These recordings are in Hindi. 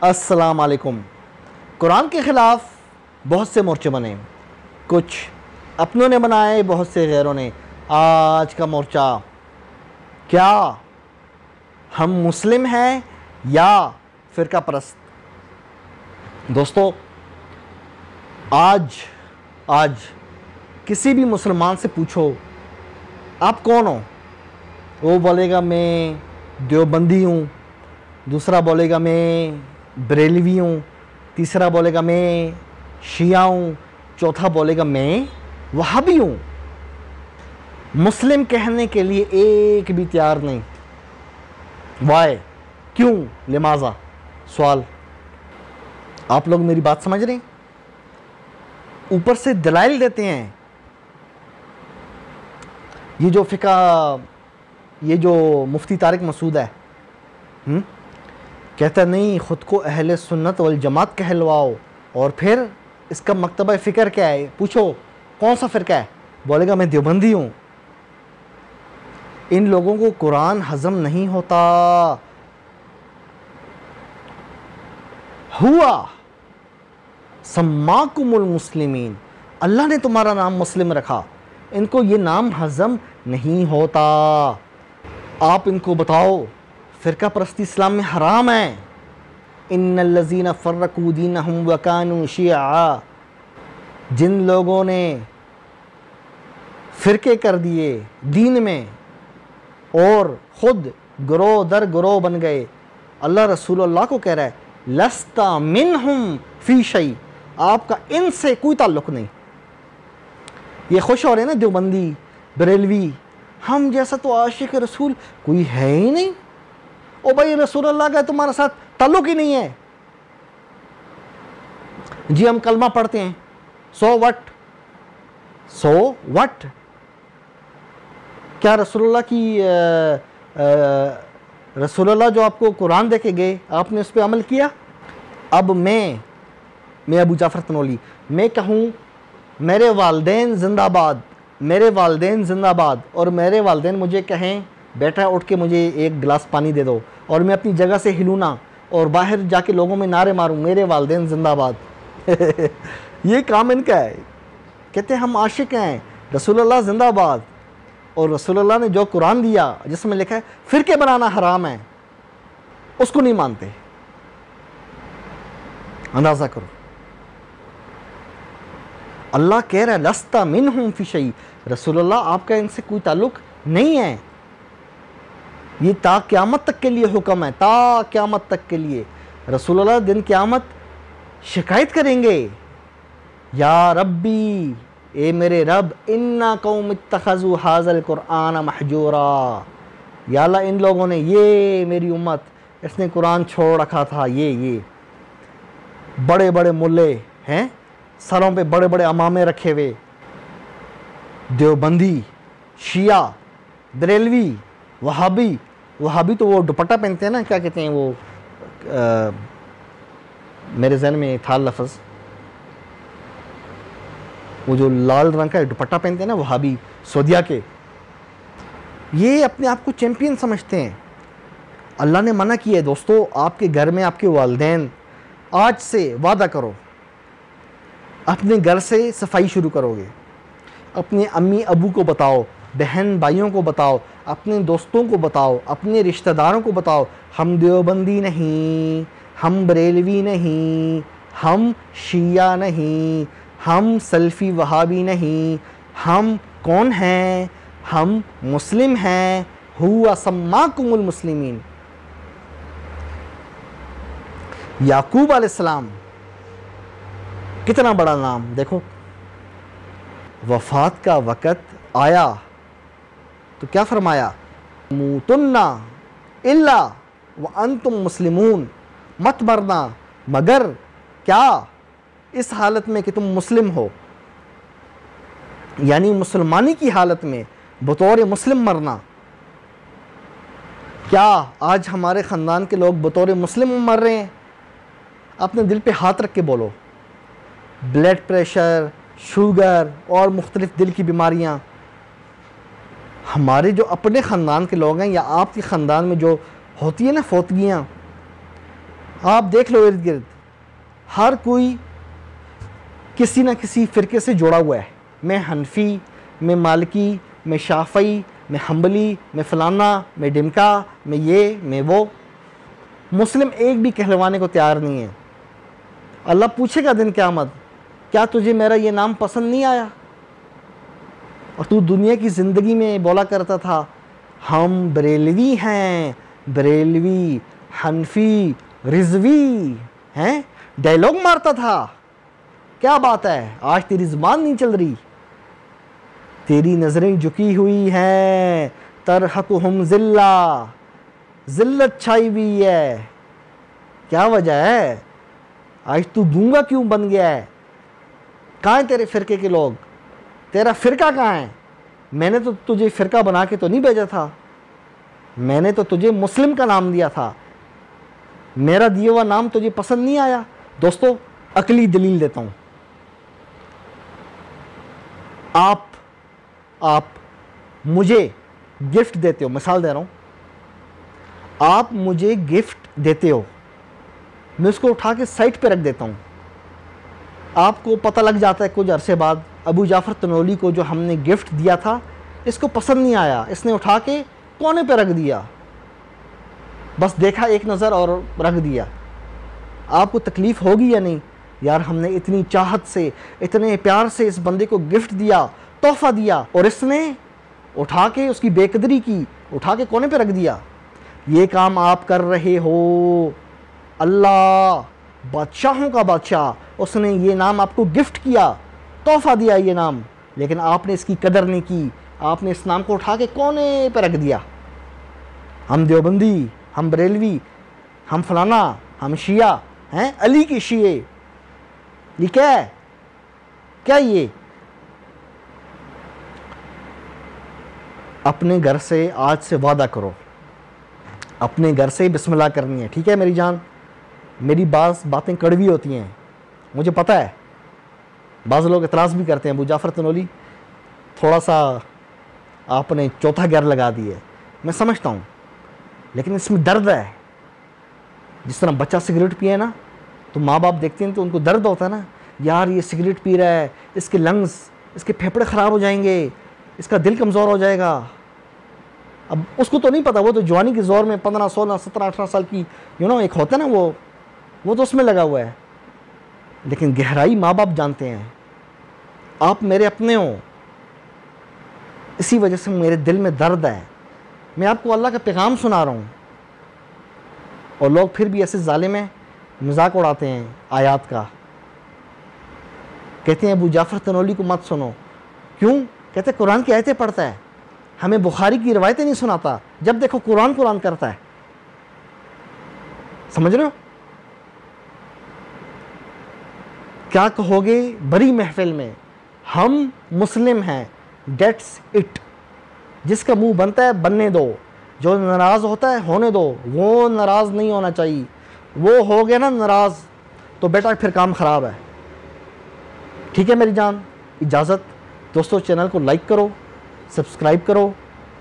अस्सलाम वालेकुम। कुरान के ख़िलाफ़ बहुत से मोर्चे बने, कुछ अपनों ने बनाए, बहुत से गैरों ने। आज का मोर्चा, क्या हम मुस्लिम हैं या फ़िरका परस्त? दोस्तों, आज किसी भी मुसलमान से पूछो आप कौन हो, वो बोलेगा मैं देवबंदी हूँ, दूसरा बोलेगा मैं बरेलवी हूँ, तीसरा बोलेगा मैं शिया हूँ, चौथा बोलेगा मैं वहाबी हूँ। मुस्लिम कहने के लिए एक भी तैयार नहीं। वाय, क्यों, लिमाजा? सवाल। आप लोग मेरी बात समझ रहे हैं? ऊपर से दलाइल देते हैं। ये जो मुफ्ती तारिक मसूद है, कहता नहीं ख़ुद को अहले सुन्नत वल जमात कहलवाओ, और फिर इसका मकतबा फ़िक्र क्या है? पूछो कौन सा फ़िरका है? बोलेगा मैं देवबंदी हूँ। इन लोगों को कुरान हज़म नहीं होता। हुआ सम्माकुमुल मुस्लिमीन, अल्लाह ने तुम्हारा नाम मुस्लिम रखा, इनको ये नाम हज़म नहीं होता। आप इनको बताओ फ़िरका परस्ती इस्लाम में हराम है। इन्नल्लज़ीना फ़र्रक़ू दीनहुम व कानू शियआ, जिन लोगों ने फ़िरके कर दिए दीन में और ख़ुद ग्रोह दर ग्रोह बन गए, अल्लाह रसूलुल्लाह को कह रहा है लस्ता मिनहुम फ़ी शै, आपका इनसे कोई ताल्लुक़ नहीं। ये खुश हो रहे हैं ना देवबंदी बरेलवी, हम जैसा तो आशिक रसूल कोई है ही नहीं। ओ भाई, रसूलुल्लाह का तुम्हारे साथ ताल्लुक़ ही नहीं है। जी हम कलमा पढ़ते हैं, सो वट, क्या रसूलुल्लाह जो आपको कुरान दे के गए, आपने उस पर अमल किया? अब मैं अबू जाफ़र तनोली, मैं कहूँ मेरे वालिदैन ज़िंदाबाद, मेरे वालिदैन ज़िंदाबाद, और मेरे वालिदैन मुझे कहें बेटा उठ के मुझे एक गिलास पानी दे दो, और मैं अपनी जगह से हिलूँ ना और बाहर जाके लोगों में नारे मारूँ मेरे वालिदैन ज़िंदाबाद। ये काम इनका है। कहते हैं हम आशिक हैं, रसूलुल्लाह ज़िंदाबाद, और रसूलुल्लाह ने जो कुरान दिया जिसमें लिखा है फ़िरके बनाना हराम है, उसको नहीं मानते। अंदाज़ा करो, अल्लाह कह रहा है लस्ता मिनहुम फ़ी शै, रसूलुल्लाह आपका इनसे कोई ताल्लुक़ नहीं है। ये ता क़यामत तक के लिए हुक्म है, ता क़यामत तक के लिए। रसूलुल्लाह दिन क़यामत शिकायत करेंगे, या रब्बी, ए मेरे रब, इन्ना कौम इत्तखज़ू हाज़ल कुरआन महजूरा, या अल्लाह इन लोगों ने, ये मेरी उम्मत, इसने कुरान छोड़ रखा था। ये बड़े बड़े मुल्ले हैं, सरों पे बड़े बड़े अमामे रखे हुए, देवबंदी, शिया, बरेलवी, वहाबी तो वो दुपट्टा पहनते हैं ना, क्या कहते हैं वो, मेरे जहन में था लफ्ज़, वो जो लाल रंग का दुपट्टा पहनते हैं ना वहाबी, सऊदिया के। ये अपने आप को चैम्पियन समझते हैं। अल्लाह ने मना किया है दोस्तों, आपके घर में आपके वालिदैन, आज से वादा करो अपने घर से सफाई शुरू करोगे, अपने अम्मी अबू को बताओ, बहन भाइयों को बताओ, अपने दोस्तों को बताओ, अपने रिश्तेदारों को बताओ, हम देवबंदी नहीं, हम बरेलवी नहीं, हम शिया नहीं, हम सल्फ़ी वहाबी नहीं, हम कौन हैं? हम मुस्लिम हैं। हुआ सम्माकुमुल मुस्लिमीन। याकूब अलैहिस्सलाम, कितना बड़ा नाम, देखो वफ़ात का वक़्त आया तो क्या फरमाया, मूतुन्ना इल्ला व अंतुम मुस्लिमून, मत मरना मगर क्या इस हालत में कि तुम मुस्लिम हो, यानी मुसलमानी की हालत में बतौर मुस्लिम मरना। क्या आज हमारे ख़ानदान के लोग बतौर मुस्लिम मर रहे हैं? अपने दिल पे हाथ रख के बोलो। ब्लड प्रेशर, शुगर और मुख्तलिफ़ दिल की बीमारियाँ, हमारे जो अपने ख़ानदान के लोग हैं या आपके ख़ानदान में जो होती है ना फोतगियाँ, आप देख लो इर्द गिर्द, हर कोई किसी न किसी फ़िरके से जुड़ा हुआ है। मैं हनफी, मैं मालिकी, मैं शाफ़ई, मैं हम्बली, मैं फ़लाना, मैं डिमका, मैं ये, मैं वो। मुस्लिम एक भी कहलवाने को तैयार नहीं है। अल्लाह पूछेगा दिन क़यामत, क्या तुझे मेरा ये नाम पसंद नहीं आया? और तू दुनिया की ज़िंदगी में बोला करता था हम बरेलवी हैं, बरेलवी, हनफी, रिजवी हैं, डायलॉग मारता था। क्या बात है, आज तेरी ज़ुबान नहीं चल रही, तेरी नज़रें झुकी हुई हैं, तरहकुहुम ज़िल्ला, ज़िल्लत छाई हुई है। क्या वजह है? आज तू गूंगा क्यों बन गया है? कहाँ हैं तेरे फ़िरके के लोग? तेरा फ़िरका कहाँ है? मैंने तो तुझे फ़िरका बना के तो नहीं भेजा था, मैंने तो तुझे मुस्लिम का नाम दिया था। मेरा दिया हुआ नाम तुझे पसंद नहीं आया। दोस्तों, अकली दलील देता हूँ। आप मुझे गिफ्ट देते हो, मिसाल दे रहा हूँ, आप मुझे गिफ्ट देते हो, मैं उसको उठा के साइड पे रख देता हूँ। आपको पता लग जाता है कुछ अरसे बाद, अबू जाफ़र तनोली को जो हमने गिफ्ट दिया था इसको पसंद नहीं आया, इसने उठा के कोने पे रख दिया, बस देखा एक नज़र और रख दिया। आपको तकलीफ़ होगी या नहीं? यार, हमने इतनी चाहत से, इतने प्यार से इस बंदे को गिफ्ट दिया, तोहफ़ा दिया, और इसने उठा के उसकी बेकदरी की, उठा के कोने पे रख दिया। ये काम आप कर रहे हो। अल्लाह बादशाहों का बादशाह, उसने ये नाम आपको गिफ्ट किया, तोहफ़ा दिया ये नाम, लेकिन आपने इसकी कदर नहीं की, आपने इस नाम को उठा के कोने पे रख दिया। हम देवबंदी, हम बरेलवी, हम फलाना, हम शिया हैं, अली के शिये। ये क्या है? क्या ये? अपने घर से आज से वादा करो, अपने घर से बिस्मिल्लाह करनी है, ठीक है मेरी जान? मेरी बातें कड़वी होती हैं, मुझे पता है। बाज़ लोग एतराज़ भी करते हैं, अबू जाफ़र तनोली थोड़ा सा आपने चौथा गियर लगा दिया, मैं समझता हूँ, लेकिन इसमें दर्द है। जिस तरह बच्चा सिगरेट पिए ना, तो माँ बाप देखते हैं तो उनको दर्द होता है ना, यार ये सिगरेट पी रहा है, इसके लंग्स, इसके फेफड़े ख़राब हो जाएंगे, इसका दिल कमज़ोर हो जाएगा। अब उसको तो नहीं पता, वो तो जवानी के ज़ोर में 15, 16, 17, 18 साल की एक होता है ना, वो तो उसमें लगा हुआ है। लेकिन गहराई माँ बाप जानते हैं। आप मेरे अपने हो, इसी वजह से मेरे दिल में दर्द है। मैं आपको अल्लाह का पैगाम सुना रहा हूँ, और लोग फिर भी ऐसे ज़ालिम हैं, मजाक उड़ाते हैं आयात का। कहते हैं अबू जाफ़र तनोली को मत सुनो। क्यों? कहते कुरान की आयतें पढ़ता है, हमें बुखारी की रवायतें नहीं सुनाता, जब देखो कुरान करता है। समझ रहे हो? क्या कहोगे बड़ी महफिल में? हम मुस्लिम हैं, डेट्स इट। जिसका मुंह बनता है बनने दो, जो नाराज़ होता है होने दो, वो नाराज़ नहीं होना चाहिए। वो हो गया ना नाराज़ तो बेटा फिर काम ख़राब है। ठीक है मेरी जान, इजाज़त। दोस्तों, चैनल को लाइक करो, सब्सक्राइब करो।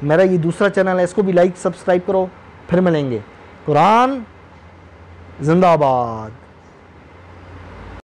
मेरा ये दूसरा चैनल है, इसको भी लाइक सब्सक्राइब करो। फिर मिलेंगे। कुरान जिंदाबाद।